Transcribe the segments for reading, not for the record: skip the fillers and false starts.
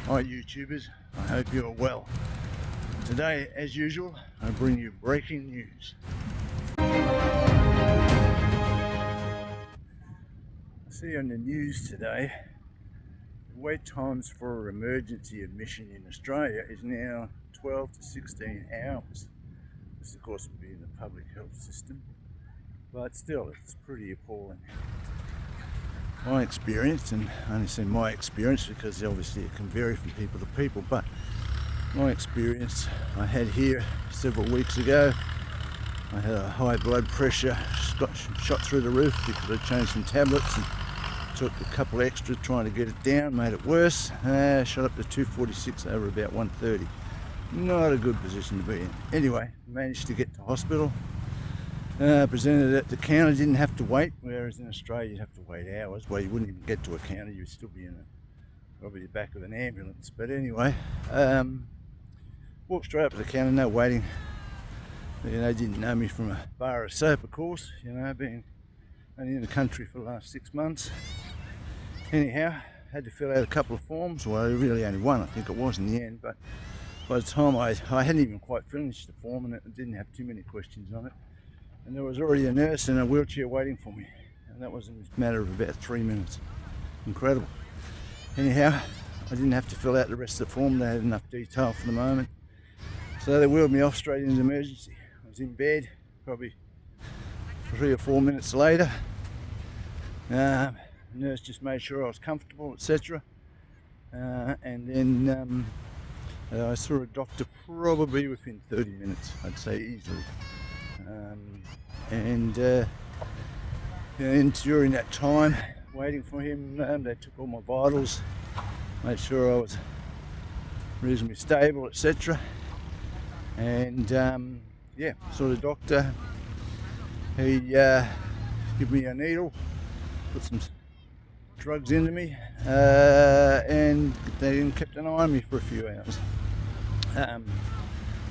Hi YouTubers, I hope you're well. Today, as usual, I bring you breaking news. I see on the news today, the wait times for emergency admission in Australia is now 12 to 16 hours. This of course would be in the public health system, but still it's pretty appalling. My experience, and I only say my experience because obviously it can vary from people to people, but my experience I had here several weeks ago, I had a high blood pressure, got shot through the roof because I changed some tablets and took a couple extra trying to get it down, made it worse. Shot up to 246 over about 130. Not a good position to be in. Anyway, managed to get to hospital. Presented at the counter, didn't have to wait, whereas in Australia you'd have to wait hours. Well, you wouldn't even get to a counter, you'd still be in probably the back of an ambulance. But anyway, walked straight up to the counter, no waiting. They didn't know me from a bar of soap, of course, being only in the country for the last 6 months. Anyhow, had to fill out a couple of forms. Well, really only one, I think it was in the end, but by the time I hadn't even quite finished the form, and it didn't have too many questions on it. And there was already a nurse in a wheelchair waiting for me, and that was in a matter of about 3 minutes. Incredible. Anyhow, I didn't have to fill out the rest of the form. They had enough detail for the moment, so they wheeled me off straight into emergency. I was in bed probably 3 or 4 minutes later. The nurse just made sure I was comfortable, etc. And then I saw a doctor probably within 30 minutes, I'd say easily. And during that time waiting for him, they took all my vitals, made sure I was reasonably stable, etc. And saw the doctor. He gave me a needle, put some drugs into me, and they then kept an eye on me for a few hours.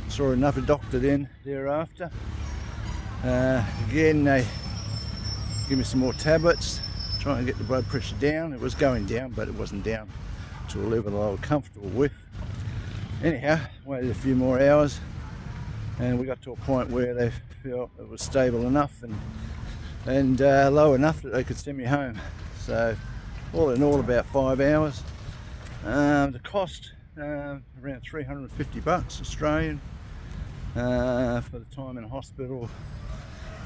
Saw another doctor then thereafter. Again, they give me some more tablets, try and get the blood pressure down. It was going down, but it wasn't down to a level I was comfortable with. Anyhow, waited a few more hours, and we got to a point where they felt it was stable enough and low enough that they could send me home. So, all in all, about 5 hours. The cost around $350 Australian for the time in hospital,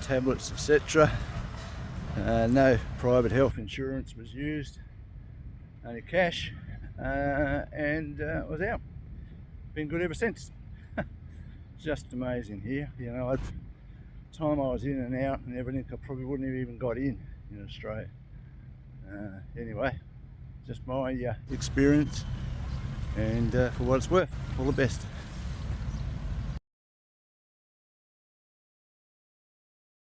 tablets, etc. No private health insurance was used, only cash, and it was out. Been good ever since. Just amazing here. The time I was in and out and everything, I probably wouldn't have even got in Australia. Anyway, just my experience, and for what it's worth, all the best.